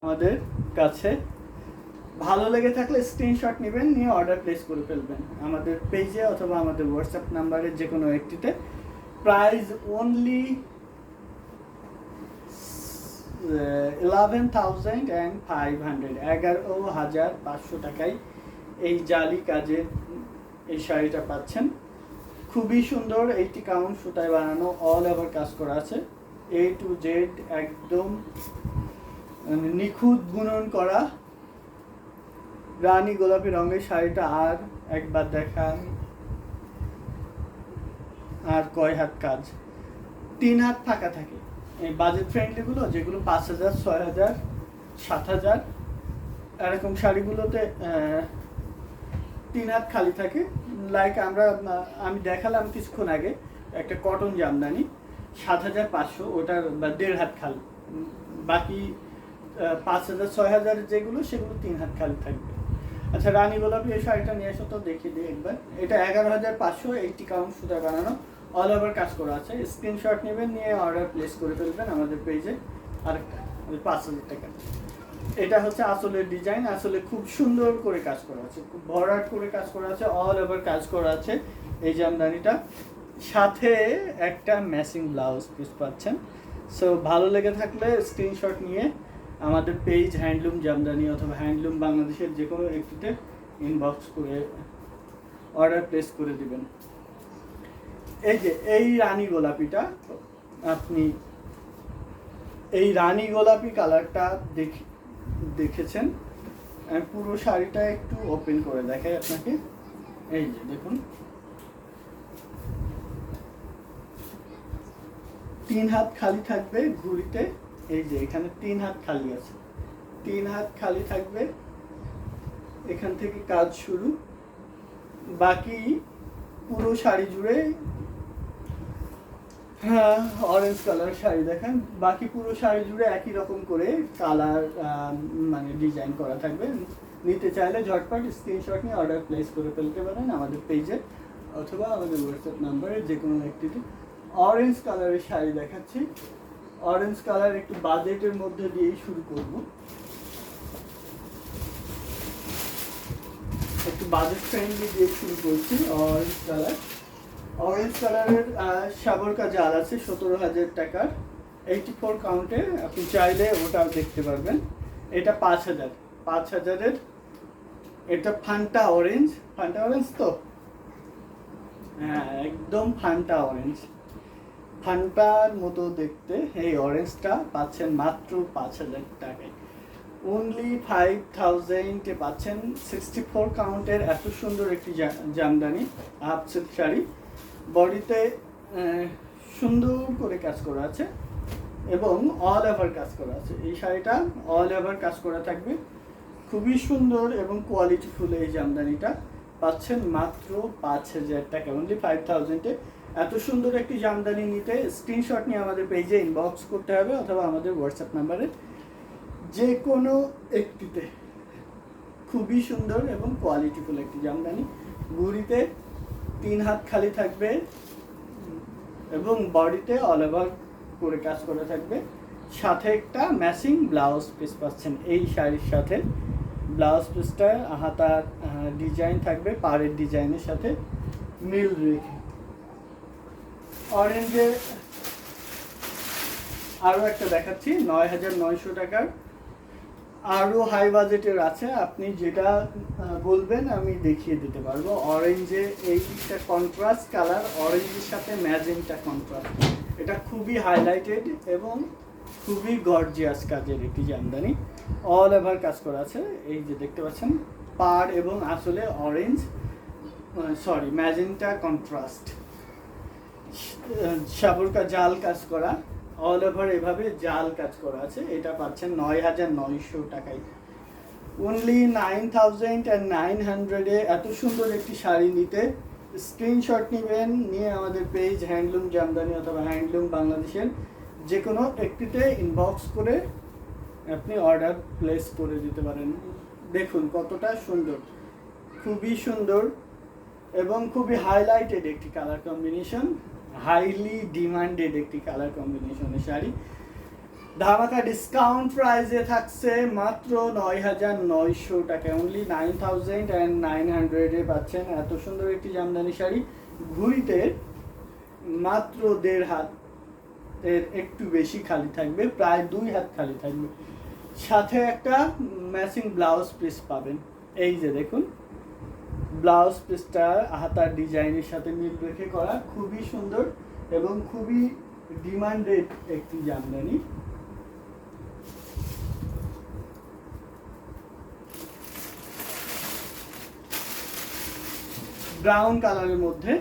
আমাদের কাছে ভালো লেগে থাকলে স্ক্রিনশট নেবেন, নিয়ে অর্ডার প্লেস করে ফেলবেন আমাদের পেজে অথবা আমাদের হোয়াটসঅ্যাপ নাম্বারের যে কোনো একটিতে। প্রাইস অনলি 11,500, 11,500 টাকায় এই জালি কাজের এই শাড়িটা পাচ্ছেন। খুবই সুন্দর, 80 কাউন্ট সুতায় বানানো, অল ওভার কাজ করা আছে, A to Z একদম নিখুঁত বুনন করা রানী গোলাপি রঙের শাড়িটা। আর একবার দেখান, আর কয় হাত কাজ? 3 হাত ফাঁকা থাকে। এই বাজেট ফ্রেন্ডলিগুলো যেগুলো 5,000, 6,000, 7,000 এরকম শাড়িগুলোতে 3 হাত খালি থাকে। লাইক আমি দেখালাম কিছুক্ষণ আগে একটা কটন জামদানি 7,500, ওটার 1.5 হাত খালি। বাকি 5,000, 6,000 যেগুলো সেগুলো 3 হাত খালি থাকবে। আচ্ছা, রানী গোলাপি এই শাড়িটা নিয়ে এসো তো, দেখিয়ে দিই একবার। এটা 11,500, 80 কাউন্ট সুতা বানানো, অল ওভার কাজ করা আছে। স্ক্রিনশট নেবেন, নিয়ে অর্ডার প্লেস করে ফেলবেন আমাদের পেজে। আরেকটা 5,000 টাকা। এটা হচ্ছে আসলের ডিজাইন, আসলে খুব সুন্দর করে কাজ করা আছে, খুব ভরাট করে কাজ করা আছে, অল ওভার কাজ করা আছে এই জামদানিটা। সাথে একটা ম্যাচিং ব্লাউজ পিস পাচ্ছেন। সো ভালো লেগে থাকলে স্ক্রিনশট নিয়ে আমাদের পেজ হ্যান্ডলুম জামদানি অথবা হ্যান্ডলুম বাংলাদেশের যে কোনো একটিতে ইনবক্স করে অর্ডার প্লেস করে দিবেন। এই যে এই রানী গোলাপিটা, আপনি এই রানী গোলাপি কালারটা দেখেছেন। আমি পুরো শাড়িটা একটু ওপেন করে দেখাই আপনাকে। এই যে দেখুন, 3 হাত খালি থাকবে ঘুড়িতে। এই যে এখানে 3 হাত খালি আছে, 3 হাত খালি থাকবে, এখান থেকে কাজ শুরু। বাকি পুরো শাড়ি জুড়ে, হ্যাঁ অরেঞ্জ কালার শাড়ি দেখেন, বাকি পুরো শাড়ি জুড়ে একই রকম করে কালার মানে ডিজাইন করা থাকবে। নিতে চাইলে ঝটপট স্ক্রিনশট নিয়ে অর্ডার প্লেস করে ফেলতে পারেন আমাদের পেজে অথবা আমাদের হোয়াটসঅ্যাপ নাম্বারে যে কোনো একটিতে। অরেঞ্জ কালারের শাড়ি দেখাচ্ছি। অরেঞ্জ কালার একটু বাজেটের মধ্যে দিয়েই শুরু করব, একটু বাজেট ফ্রেন্ডলি দিয়ে শুরু করছি। অরেঞ্জ কালার, অরেঞ্জ কালারের সাবরকা জাল আছে 17,000 টাকার, 84 কাউন্টে। আপনি চাইলে ওটাও দেখতে পারবেন। এটা 5,000, 5,000-এর। এটা ফান্টা অরেঞ্জ, ফান্টা অরেঞ্জ তো, হ্যাঁ একদম ফান্টা অরেঞ্জ, ফান্টার মতো দেখতে। এই অরেঞ্জটা পাচ্ছেন মাত্র 5,000 টাকায়, অনলি 5,000-এ পাচ্ছেন 64 কাউন্টের এত সুন্দর একটি জামদানি হাফ সিল্ক শাড়ি। বডিতে সুন্দর করে কাজ করা আছে এবং অল ওভার কাজ করা আছে। এই শাড়িটা অল ওভার কাজ করা থাকবে, খুবই সুন্দর এবং কোয়ালিটিফুল। এই জামদানিটা পাচ্ছেন মাত্র 5,000 টাকা, অনলি 5,000-এ। এত সুন্দর একটি জামদানি নিতে স্ক্রিনশট নিয়ে আমাদের পেজে ইনবক্স করতে হবে অথবা আমাদের হোয়াটসঅ্যাপ নাম্বারে যে কোনো একটিতে। খুবই সুন্দর এবং কোয়ালিটিফুল একটি জামদানি। ঘুড়িতে 3 হাত খালি থাকবে এবং বডিতে অল ওভার করে কাজ করা থাকবে। সাথে একটা ম্যাচিং ব্লাউজ পিস পাচ্ছেন এই শাড়ির সাথে। ব্লাউজ পিসটা হাতার ডিজাইন থাকবে পাড়ের ডিজাইনের সাথে মিল রেখে। অরেঞ্জে আরও একটা দেখাচ্ছি 9,900 টাকার, আরও হাই বাজেটের আছে। আপনি যেটা বলবেন আমি দেখিয়ে দিতে পারবো। অরেঞ্জে এইটা কন্ট্রাস্ট কালার, অরেঞ্জের সাথে ম্যাজেন্টা কন্ট্রাস্ট। এটা খুবই হাইলাইটেড এবং খুবই গর্জিয়াস কাজের একটি জামদানি, অল ওভার কাজ করা আছে। এই যে দেখতে পাচ্ছেন পাড় এবং আসলে অরেঞ্জ, সরি ম্যাজেন্টা কন্ট্রাস্ট, সাবরকা জাল কাজ করা, অল ওভার এভাবে জাল কাজ করা আছে। এটা পাচ্ছেন 9,900 টাকায়, অনলি 9,900-এ। এত সুন্দর একটি শাড়ি নিতে স্ক্রিনশট নেবেন, নিয়ে আমাদের পেজ হ্যান্ডলুম জামদানি অথবা হ্যান্ডলুম বাংলাদেশের যে কোনো একটিতে ইনবক্স করে আপনি অর্ডার প্লেস করে দিতে পারেন। দেখুন কতটা সুন্দর, খুবই সুন্দর এবং খুবই হাইলাইটেড একটি কালার কম্বিনেশন, হাইলি ডিমান্ডেড একটি কালার কম্বিনেশনের শাড়ি। ধামাকা ডিসকাউন্ট প্রাইসে থাকছে মাত্র ৯,৯০০ টাকায়, অনলি 9,900 পাচ্ছেন এত সুন্দর একটি জামদানি শাড়ি। ঘুড়িতে মাত্র ১.৫ হাত এর একটু বেশি খালি থাকবে, প্রায় ২ হাত খালি থাকবে। সাথে একটা ম্যাচিং ব্লাউজ পিস পাবেন। এই যে দেখুন, ব্লাউজ পিসটা হাতার ডিজাইনের সাথে মিল রেখে করা, খুবই সুন্দর এবং খুবই ডিমান্ডেড একটি জামদানি। ব্রাউন কালারের মধ্যে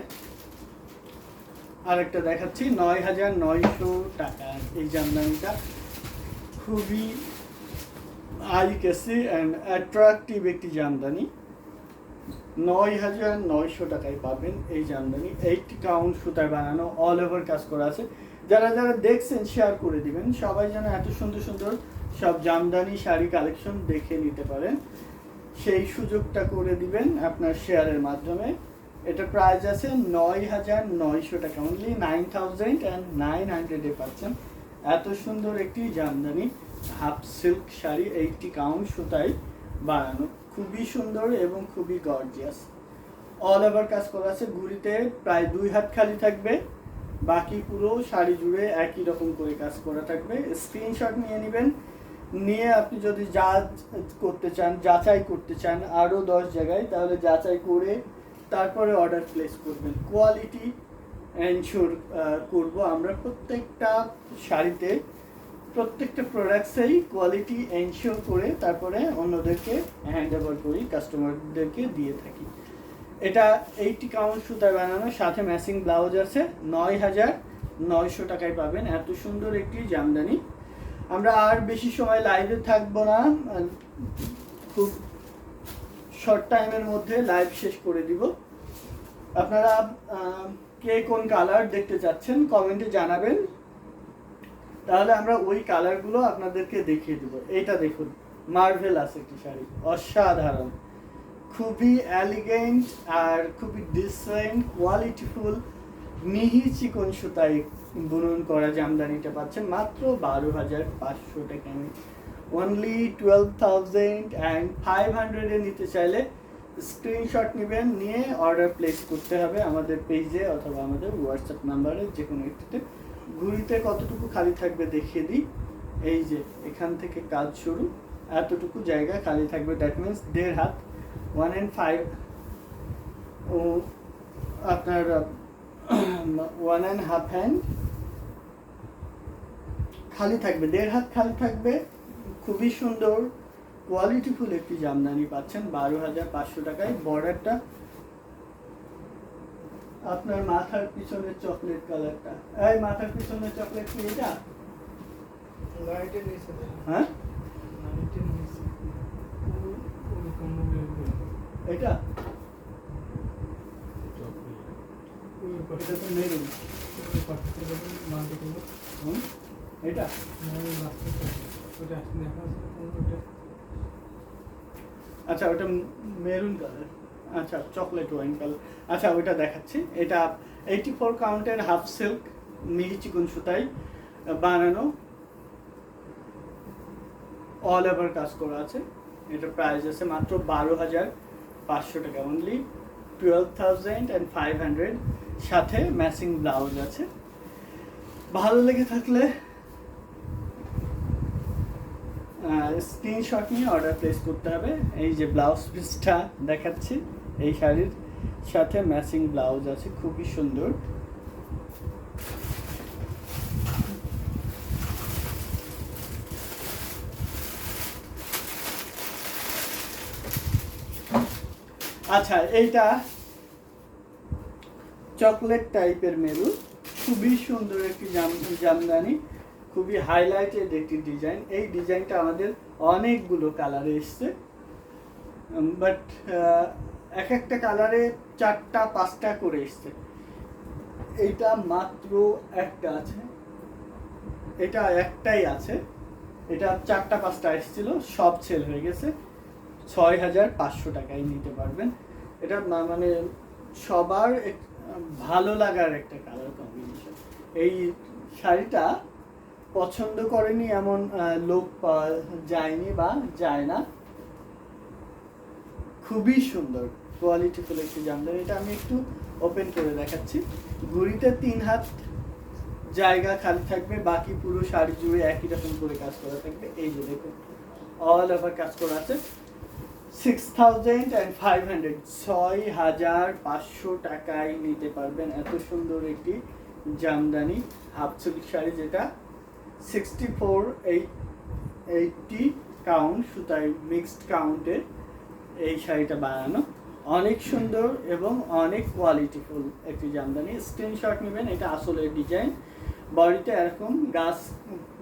আরেকটা দেখাচ্ছি ৯,৯০০ টাকা। এই জামদানিটা খুবই আই ক্যাসি অ্যান্ড অ্যাট্রাকটিভ একটি জামদানি। ৯,৯০০ টাকায় পাবেন এই জামদানি। 80 কাউন্ট সুতায় বানানো, অল ওভার কাজ করা আছে। যারা যারা দেখছেন শেয়ার করে দিবেন, সবাই যেন এত সুন্দর সুন্দর সব জামদানি শাড়ি কালেকশন দেখে নিতে পারেন, সেই সুযোগটা করে দিবেন আপনার শেয়ারের মাধ্যমে। এটা প্রাইস আছে ৯,৯০০ টাকা, অনলি 9,900 পাচ্ছেন এত সুন্দর একটি Jamdani half silk sari. 80 count সুতায় বানানো, খুবই সুন্দর এবং খুবই গর্জিয়াস। অল ওভার কাজ করা আছে। ঘুড়িতে প্রায় ২ হাত খালি থাকবে, বাকি পুরো শাড়ি জুড়ে একই রকম করে কাজ করা থাকবে। স্ক্রিনশট নিয়ে নেবেন, নিয়ে আপনি যদি যাচাই করতে চান আরও 10 জায়গায়, তাহলে যাচাই করে তারপরে অর্ডার প্লেস করবেন। কোয়ালিটি এনশিওর করব আমরা প্রত্যেকটা শাড়িতে, প্রত্যেকটা প্রোডাক্টসেই কোয়ালিটি এনশিওর করে তারপরে অন্যদেরকে হ্যান্ড ওভার করি, কাস্টমারদেরকে দিয়ে থাকি। এটা 80 কাউন্ট সুতায় বানানো, সাথে ম্যাচিং ব্লাউজ আছে। ৯,৯০০ টাকায় পাবেন এত সুন্দর একটি জামদানি। আমরা আর বেশি সময় লাইভে থাকবো না, খুব শর্ট টাইমের মধ্যে লাইভ শেষ করে দিব। আপনারা কে কোন কালার দেখতে চাচ্ছেন কমেন্টে জানাবেন, তাহলে আমরা ওই কালারগুলো আপনাদেরকে দেখিয়ে দেব। এইটা দেখুন, মার্ভেলাস একটি শাড়ি, অসাধারণ, খুবই এলিগেন্ট আর খুবই ডিসেন্ট কোয়ালিটিফুল মিহি চিকন সুতায় বুনন করা জামদানিটা পাচ্ছেন মাত্র ১২,৫০০ টাকা। অনলি 12,500 নিতে চাইলে স্ক্রিনশট নেবেন, নিয়ে অর্ডার প্লেস করতে হবে আমাদের পেজে অথবা আমাদের হোয়াটসঅ্যাপ নাম্বারে, যে কোনো একটিতে। ঘুড়িতে কতটুকু খালি থাকবে দেখিয়ে দিই। এই যে এখান থেকে কাজ শুরু, এতটুকু জায়গা খালি থাকবে, দ্যাট মিনস ১.৫ হাত, 1.5 ও আপনার 1.5 হ্যান্ড খালি থাকবে, ১.৫ হাত খালি থাকবে। খুবই সুন্দর কোয়ালিটিফুল একটি জামদানি পাচ্ছেন ১২,৫০০ টাকায়। বর্ডারটা আপনার মাথার পিছনের চকলেট কালারটা, এই মাথার পিছনের চকলেট কি এটা? হ্যাঁ, এটা এটা তো মেরুন, এটা আচ্ছা ওটা মেরুন কালার, আচ্ছা চকলেট ওয়াইন কালার। আচ্ছা ওইটা দেখাচ্ছি। এটা 84 কাউন্টের হাফ সিল্ক মিহি চিকন সুতায় বানানো, অল ওভার কাজ করা আছে। এটা প্রাইস আছে মাত্র ১২,৫০০ টাকা, অনলি 12,500, সাথে ম্যাচিং ব্লাউজ আছে। ভালো লেগে থাকলে স্ক্রিনশট নিয়ে অর্ডার প্লেস করতে হবে। এই যে ব্লাউজ পিসটা দেখাচ্ছি, এই শাড়ির সাথে ম্যাচিং ব্লাউজ আছে, খুবই সুন্দর। আচ্ছা এইটা চকলেট টাইপের মেরুন, খুবই সুন্দর একটি জামদানি, খুবই হাইলাইটেড একটি ডিজাইন। এই ডিজাইনটা আমাদের অনেকগুলো কালারে এসছে, বাট এক একটা কালারে 4টা 5টা করে এসছে। এইটা মাত্র একটা আছে, এটা একটাই আছে। এটা 4টা 5টা এসেছিল, সব সেল হয়ে গেছে। 6,500 টাকায় নিতে পারবেন। এটা মানে সবার ভালো লাগার একটা কালার কম্বিনেশন। এই শাড়িটা পছন্দ করেনি এমন লোক পাওয়া যায়নি বা যায় না। খুবই সুন্দর কোয়ালিটিফুল একটি জামদানি। এটা আমি একটু ওপেন করে দেখাচ্ছি। ঘুড়িতে 3 হাত জায়গা খালি থাকবে, বাকি পুরো শাড়ি জুড়ে একই রকম করে কাজ করা থাকবে। এই যে দেখুন অল ওভার কাজ করা আছে। 6500 6500 টাকায় নিতে পারবেন এত সুন্দর একটি জামদানি হাফ সিল্ক শাড়ি, যেটা 80 কাউন্ট সুতায় মিক্সড কাউন্টে এই শাড়িটা বানানো। অনেক সুন্দর এবং অনেক কোয়ালিটিফুল একটি জামদানি। স্ক্রিনশট নেবেন। এটা আসলে ডিজাইন, বডিতে এরকম গাছ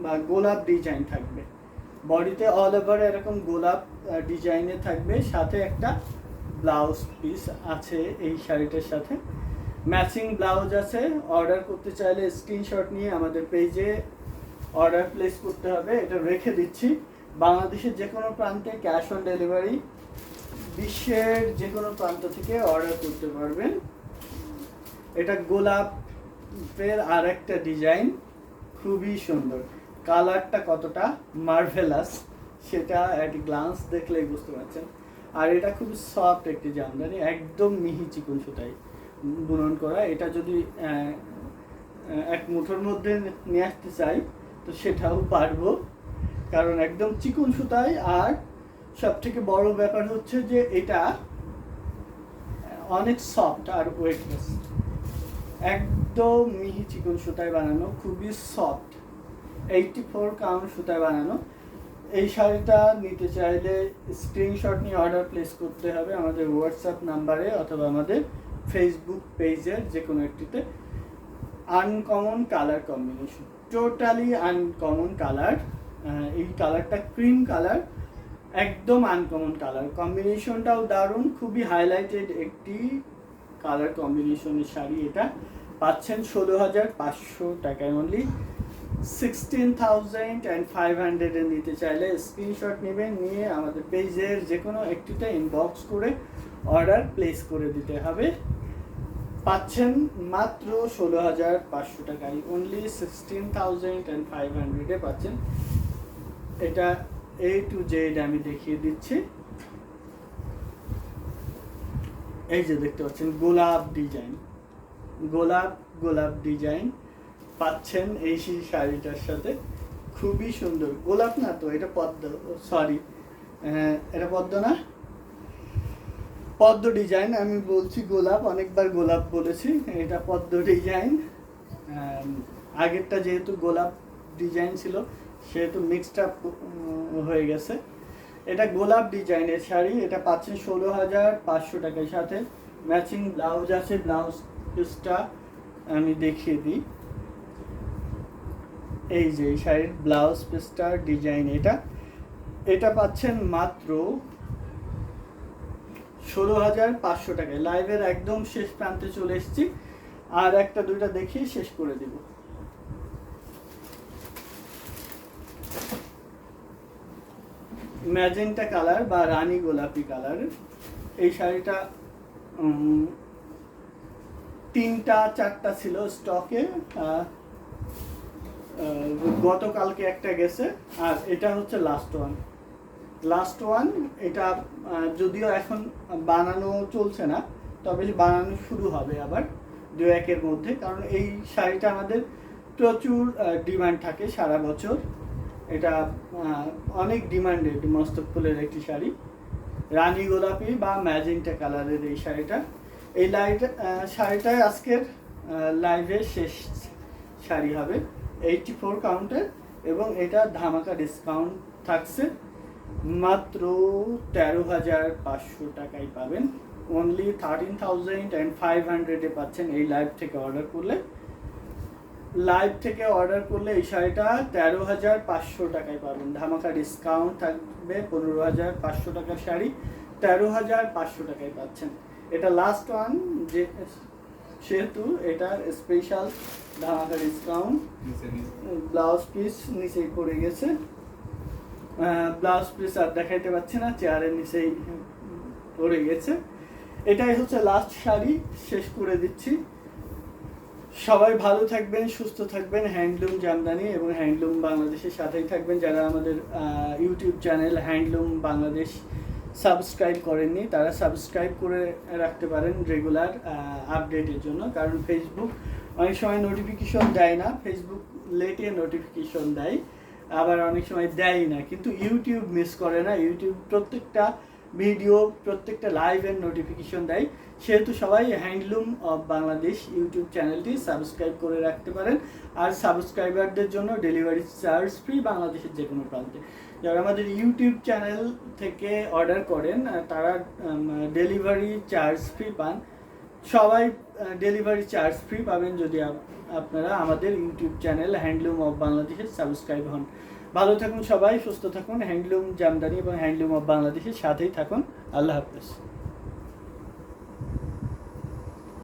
বা গোলাপ ডিজাইন থাকবে, বডিতে অল ওভার এরকম গোলাপ ডিজাইনে থাকবে, সাথে একটা ব্লাউজ পিস আছে এই শাড়িটার সাথে, ম্যাচিং ব্লাউজ আছে। অর্ডার করতে চাইলে স্ক্রিনশট নিয়ে আমাদের পেজে অর্ডার প্লেস করতে হবে। এটা রেখে দিচ্ছি। বাংলাদেশের যে কোনো প্রান্তে ক্যাশ অন ডেলিভারি, বিশ্বের যে কোনো প্রান্ত থেকে অর্ডার করতে পারবেন। এটা গোলাপের আর একটা ডিজাইন, খুবই সুন্দর। কালারটা কতটা মার্ভেলাস সেটা এক গ্লান্স দেখলেই বুঝতে পারছেন। আর এটা খুব সফট একটি জামদানি, একদম মিহি চিকন সুতায় বুনন করা। এটা যদি এক মুঠোর মধ্যে নিয়ে আসতে চাই তো সেটাও পারবো, কারণ একদম চিকন সুতায়। আর সব থেকে বড় ব্যাপার হচ্ছে যে এটা অনেক সফট আর ওয়েটলেস, একদম মিহি চিকন সুতায় বানানো, খুবই সফট। 84 কাউন্ট সুতায় বানানো। এই শাড়িটা নিতে চাইলে স্ক্রিনশট নিয়ে অর্ডার প্লেস করতে হবে আমাদের হোয়াটসঅ্যাপ নাম্বারে অথবা আমাদের ফেসবুক পেজের যে কোনো একটিতে। Uncommon colour combination, totally uncommon colour. এই কালারটা ক্রিম কালার, একদম আনকমন কালার কম্বিনেশনটাও দারুণ, খুবই হাইলাইটেড একটি কালার কম্বিনেশনের শাড়ি। এটা পাচ্ছেন 16,500 টাকায় অনলি। 16,500 এ নিতে চাইলে স্ক্রিনশট নেবেন, নিয়ে আমাদের পেজের যে কোনো একটিতে ইনবক্স করে অর্ডার প্লেস করে দিতে হবে। পাচ্ছেন মাত্র 16,500 টাকায় অনলি। 16,500 পাচ্ছেন। এটা A to Z আমি দেখিয়ে দিচ্ছি। এই যে দেখতে পাচ্ছেন গোলাপ ডিজাইন, গোলাপ ডিজাইন পাচ্ছেন এই শাড়িটার সাথে। খুবই সুন্দর। গোলাপ না তো, এটা পদ্ম, সরি এটা পদ্ম না, পদ্ম ডিজাইন। আমি বলছি গোলাপ, অনেকবার গোলাপ বলেছি। এটা পদ্ম ডিজাইন। আগেরটা যেহেতু গোলাপ ডিজাইন ছিল সেহেতু মিক্সড আপ হয়ে গেছে। এটা গোলাপ ডিজাইনের শাড়ি। এটা পাচ্ছেন 16,500 টাকার সাথে ম্যাচিং ব্লাউজ আছে। ব্লাউজ পিসটা আমি দেখিয়ে দিই। এই যে এই শাড়ির ব্লাউজ পিসটার ডিজাইন এটা পাচ্ছেন মাত্র 16,500 টাকায়। লাইভের একদম শেষ প্রান্তে চলে এসেছি, আর একটা দুইটা দেখিয়ে শেষ করে দিব। ম্যাজেন্টা কালার বা রানী গোলাপি কালার। এই শাড়িটা 3টা-4টা ছিল স্টকে, গতকালকে একটা গেছে, আর এটা হচ্ছে লাস্ট ওয়ান। এটা যদিও এখন বানানো চলছে না, তবে বানানো শুরু হবে আবার 2-1 মধ্যে, কারণ এই শাড়িটা আমাদের প্রচুর ডিমান্ড থাকে সারা বছর। এটা অনেক ডিমান্ডেড মস্তক ফুলের একটি শাড়ি, রানী গোলাপি বা ম্যাজেন্টা কালারের এই শাড়িটা। এই শাড়িটাই আজকের লাইভের শেষ শাড়ি হবে। 84 কাউন্টের, এবং এটা ধামাকা ডিসকাউন্ট থাকছে। মাত্র 13,500 টাকায় পাবেন। অনলি 13,500 পাচ্ছেন এই লাইভ থেকে অর্ডার করলে। এই শাড়িটা 13,500 টাকায় পাবেন। ধামাকা ডিসকাউন্ট থাকবে। 15,500 টাকার শাড়ি 13,500 টাকায় পাচ্ছেন। এটা লাস্ট ওয়ান সেহেতু এটার স্পেশাল ধামাকা ডিসকাউন্ট। ব্লাউজ পিস নিচে পড়ে গেছে, ব্লাউজ পিস আর দেখাইতে পাচ্ছি না, চেয়ারের নিচেই পড়ে গেছে। এটাই হচ্ছে লাস্ট শাড়ি, শেষ করে দিচ্ছি। সবাই ভালো থাকবেন, সুস্থ থাকবেন। হ্যান্ডলুম জামদানি এবং হ্যান্ডলুম বাংলাদেশের সাথেই থাকবেন। যারা আমাদের YouTube channel handloom Bangladesh subscribe করেননি, তারা সাবস্ক্রাইব করে রাখতে পারেন রেগুলার আপডেটের জন্য। কারণ ফেসবুক অনেক সময় নোটিফিকেশন দেয় না, ফেসবুক লেটে নোটিফিকেশন দেয়, আবার অনেক সময় দেয় না, কিন্তু ইউটিউব মিস করে না। ইউটিউব প্রত্যেকটা ভিডিও, প্রত্যেকটা লাইভের নোটিফিকেশন দেয়। সেহেতু সবাই হ্যান্ডলুম অফ বাংলাদেশ ইউটিউব চ্যানেলটি সাবস্ক্রাইব করে রাখতে পারেন। আর সাবস্ক্রাইবারদের জন্য ডেলিভারি চার্জ ফ্রি বাংলাদেশের যে কোনো প্রান্তে। যারা আমাদের ইউটিউব চ্যানেল থেকে অর্ডার করেন তারা ডেলিভারি চার্জ ফ্রি পান। সবাই ডেলিভারি চার্জ ফ্রি পাবেন যদি আপনারা আমাদের ইউটিউব চ্যানেল হ্যান্ডলুম অফ বাংলাদেশের সাবস্ক্রাইব হন। ভালো থাকুন সবাই, সুস্থ থাকুন। হ্যান্ডলুম জামদানি এবং হ্যান্ডলুম অফ বাংলাদেশের সাথেই থাকুন। আল্লাহ হাফেজ।